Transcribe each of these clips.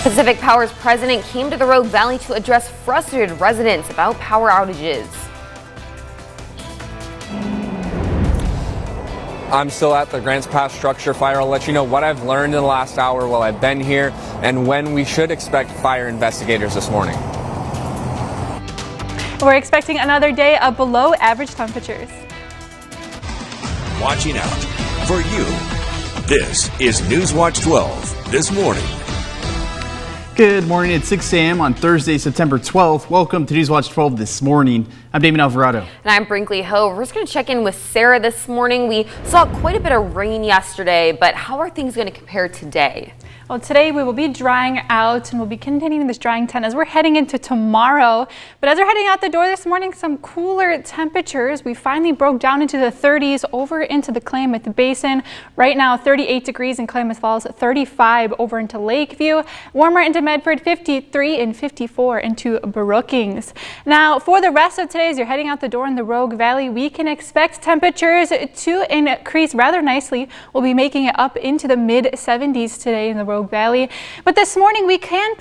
Pacific Power's president came to the Rogue Valley to address frustrated residents about power outages. I'm still at the Grants Pass structure fire. I'll let you know what I've learned in the last hour while I've been here and when we should expect fire investigators this morning. We're expecting another day of below average temperatures. Watching out for you. This is NewsWatch 12 this morning. Good morning at 6 a.m. on Thursday, September 12th. Welcome to NewsWatch 12 this morning. I'm Damon Alvarado. And I'm Brinkley Ho. We're just going to check in with Sarah this morning. We saw quite a bit of rain yesterday, but how are things going to compare today? Well, today we will be drying out and we'll be continuing this drying trend as we're heading into tomorrow. But as we're heading out the door this morning, some cooler temperatures. We finally broke down into the 30s over into the Klamath Basin. Right now, 38 degrees in Klamath Falls, 35 over into Lakeview. Warmer into Medford, 53 and 54 into Brookings. Now, for the rest of today, as you're heading out the door in the Rogue Valley, we can expect temperatures to increase rather nicely. We'll be making it up into the mid 70s today in the Rogue Valley. But this morning we can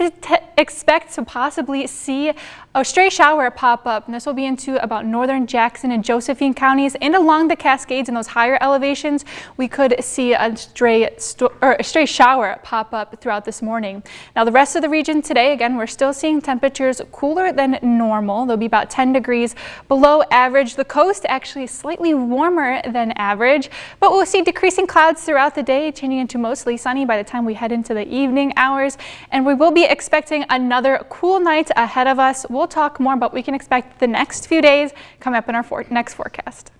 expect to possibly see a stray shower pop up, and this will be into about northern Jackson and Josephine counties and along the Cascades in those higher elevations. We could see a stray shower pop up throughout this morning. Now the rest of the region today, again, we're still seeing temperatures cooler than normal. They'll be about 10 degrees below average. The coast actually slightly warmer than average, but we'll see decreasing clouds throughout the day, changing into mostly sunny by the time we head into the evening hours. And we will be expecting another cool night ahead of us. We'll talk more about what we can expect the next few days coming up in our next forecast.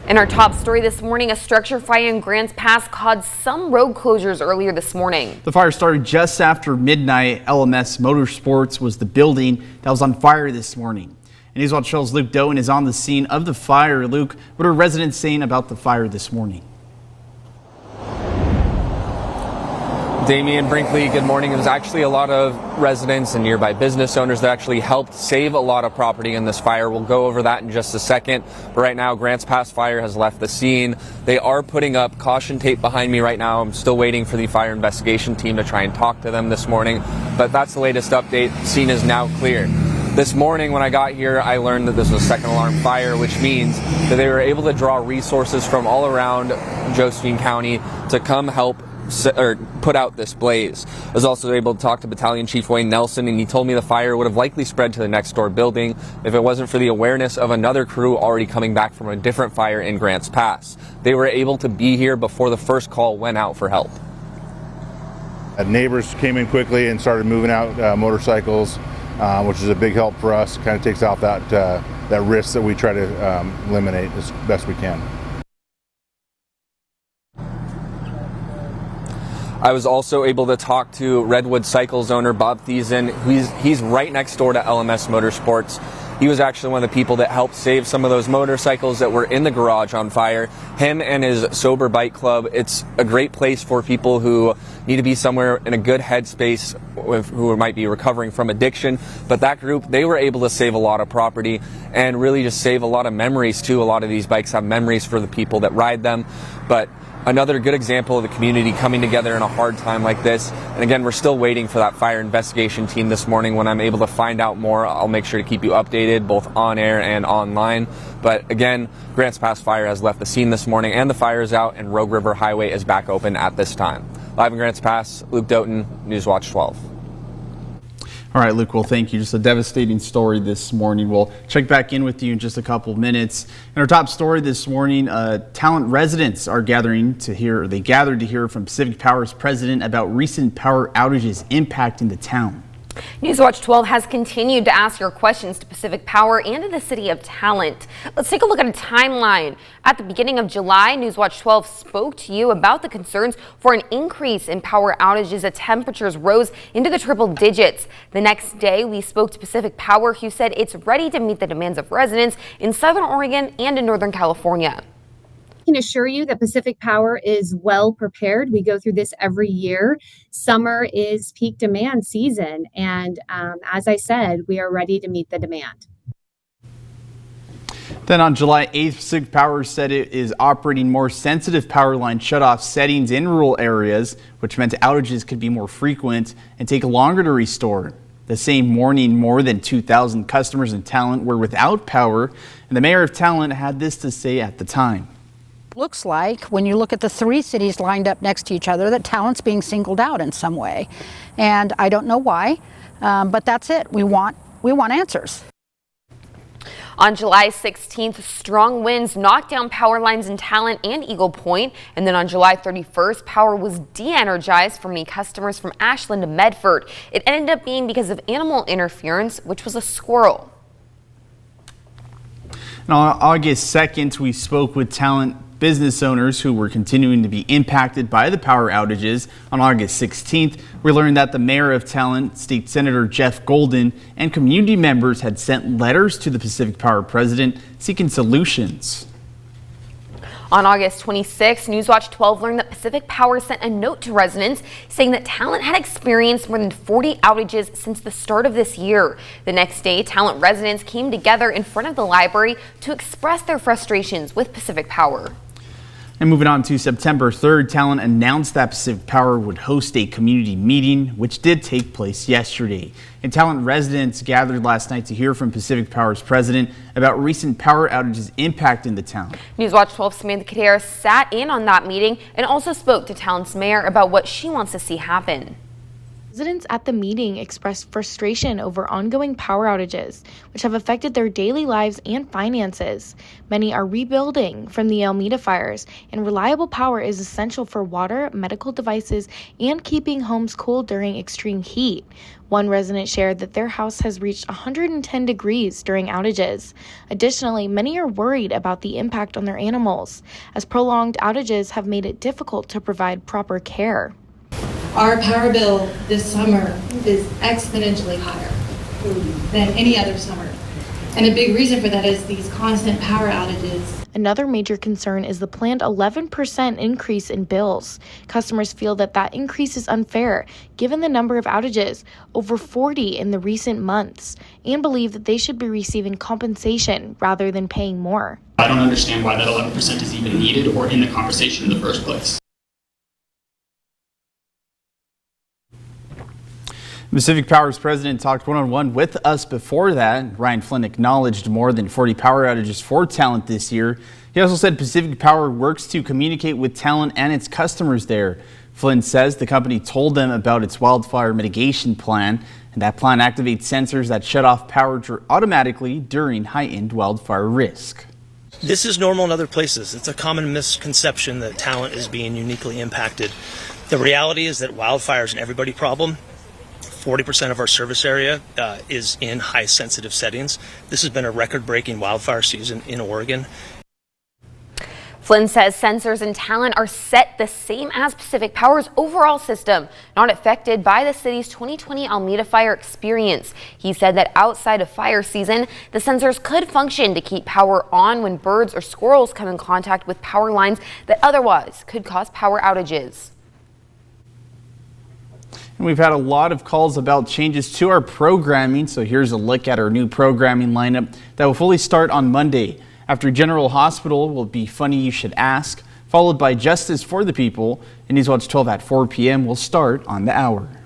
In our top story this morning, a structure fire in Grants Pass caused some road closures earlier this morning. The fire started just after midnight. LMS Motorsports was the building that was on fire this morning. And NewsWatch 12's Luke Doan is on the scene of the fire. Luke, what are residents saying about the fire this morning? Damian, Brinkley, good morning. It was actually a lot of residents and nearby business owners that actually helped save a lot of property in this fire. We'll go over that in just a second. But right now, Grants Pass Fire has left the scene. They are putting up caution tape behind me right now. I'm still waiting for the fire investigation team to try and talk to them this morning. But that's the latest update. Scene is now clear. This morning when I got here, I learned that this was a second alarm fire, which means that they were able to draw resources from all around Josephine County to come help or put out this blaze. I was also able to talk to Battalion Chief Wayne Nelson, and he told me the fire would have likely spread to the next door building if it wasn't for the awareness of another crew already coming back from a different fire in Grants Pass. They were able to be here before the first call went out for help. Neighbors came in quickly and started moving out motorcycles, which is a big help for us. Kind of takes out that risk that we try to eliminate as best we can. I was also able to talk to Redwood Cycles owner Bob Thiessen. He's right next door to LMS Motorsports. He was actually one of the people that helped save some of those motorcycles that were in the garage on fire. Him and his Sober Bike Club. It's a great place for people who need to be somewhere in a good headspace, who might be recovering from addiction. But that group, they were able to save a lot of property and really just save a lot of memories too. A lot of these bikes have memories for the people that ride them. But another good example of the community coming together in a hard time like this. And again, we're still waiting for that fire investigation team this morning. When I'm able to find out more, I'll make sure to keep you updated both on air and online. But again, Grants Pass Fire has left the scene this morning and the fire is out and Rogue River Highway is back open at this time. Live in Grants Pass, Luke Doughton, NewsWatch 12. All right, Luke, well, thank you. Just a devastating story this morning. We'll check back in with you in just a couple of minutes. In our top story this morning, Talent residents are gathered to hear from Pacific Power's president about recent power outages impacting the town. NewsWatch 12 has continued to ask your questions to Pacific Power and to the city of Talent. Let's take a look at a timeline. At the beginning of July, NewsWatch 12 spoke to you about the concerns for an increase in power outages as temperatures rose into the triple digits. The next day, we spoke to Pacific Power, who said it's ready to meet the demands of residents in Southern Oregon and in Northern California. Can assure you that Pacific Power is well prepared. We go through this every year. Summer is peak demand season, and as I said, we are ready to meet the demand. Then on July 8th, Pacific Power said it is operating more sensitive power line shutoff settings in rural areas, which meant outages could be more frequent and take longer to restore. The same morning, more than 2,000 customers in Talent were without power, and the mayor of Talent had this to say at the time. Looks like, when you look at the three cities lined up next to each other, that Talent's being singled out in some way. And I don't know why, but that's it. We want answers. On July 16th, strong winds knocked down power lines in Talent and Eagle Point. And then on July 31st, power was de-energized for many customers from Ashland to Medford. It ended up being because of animal interference, which was a squirrel. And on August 2nd, we spoke with Talent business owners who were continuing to be impacted by the power outages. On August 16th, we learned that the mayor of Talent, State Senator Jeff Golden, and community members had sent letters to the Pacific Power president seeking solutions. On August 26th, NewsWatch 12 learned that Pacific Power sent a note to residents saying that Talent had experienced more than 40 outages since the start of this year. The next day, Talent residents came together in front of the library to express their frustrations with Pacific Power. And moving on to September 3rd, Talent announced that Pacific Power would host a community meeting, which did take place yesterday. And Talent residents gathered last night to hear from Pacific Power's president about recent power outages impacting the town. NewsWatch 12 Samantha Kadera sat in on that meeting and also spoke to Talent's mayor about what she wants to see happen. Residents at the meeting expressed frustration over ongoing power outages, which have affected their daily lives and finances. Many are rebuilding from the Alameda fires, and reliable power is essential for water, medical devices, and keeping homes cool during extreme heat. One resident shared that their house has reached 110 degrees during outages. Additionally, many are worried about the impact on their animals, as prolonged outages have made it difficult to provide proper care. Our power bill this summer is exponentially higher than any other summer. And a big reason for that is these constant power outages. Another major concern is the planned 11% increase in bills. Customers feel that increase is unfair, given the number of outages, over 40 in the recent months, and believe that they should be receiving compensation rather than paying more. I don't understand why that 11% is even needed or in the conversation in the first place. Pacific Power's president talked one-on-one with us before that. Ryan Flynn acknowledged more than 40 power outages for Talent this year. He also said Pacific Power works to communicate with Talent and its customers there. Flynn says the company told them about its wildfire mitigation plan, and that plan activates sensors that shut off power automatically during heightened wildfire risk. This is normal in other places. It's a common misconception that Talent is being uniquely impacted. The reality is that wildfire is an everybody problem. 40% of our service area is in high sensitive settings. This has been a record-breaking wildfire season in Oregon. Flynn says sensors in Talent are set the same as Pacific Power's overall system, not affected by the city's 2020 Alameda fire experience. He said that outside of fire season, the sensors could function to keep power on when birds or squirrels come in contact with power lines that otherwise could cause power outages. And we've had a lot of calls about changes to our programming, so here's a look at our new programming lineup that will fully start on Monday. After General Hospital will be Funny You Should Ask, followed by Justice for the People, and NewsWatch 12 at 4 p.m. will start on the hour.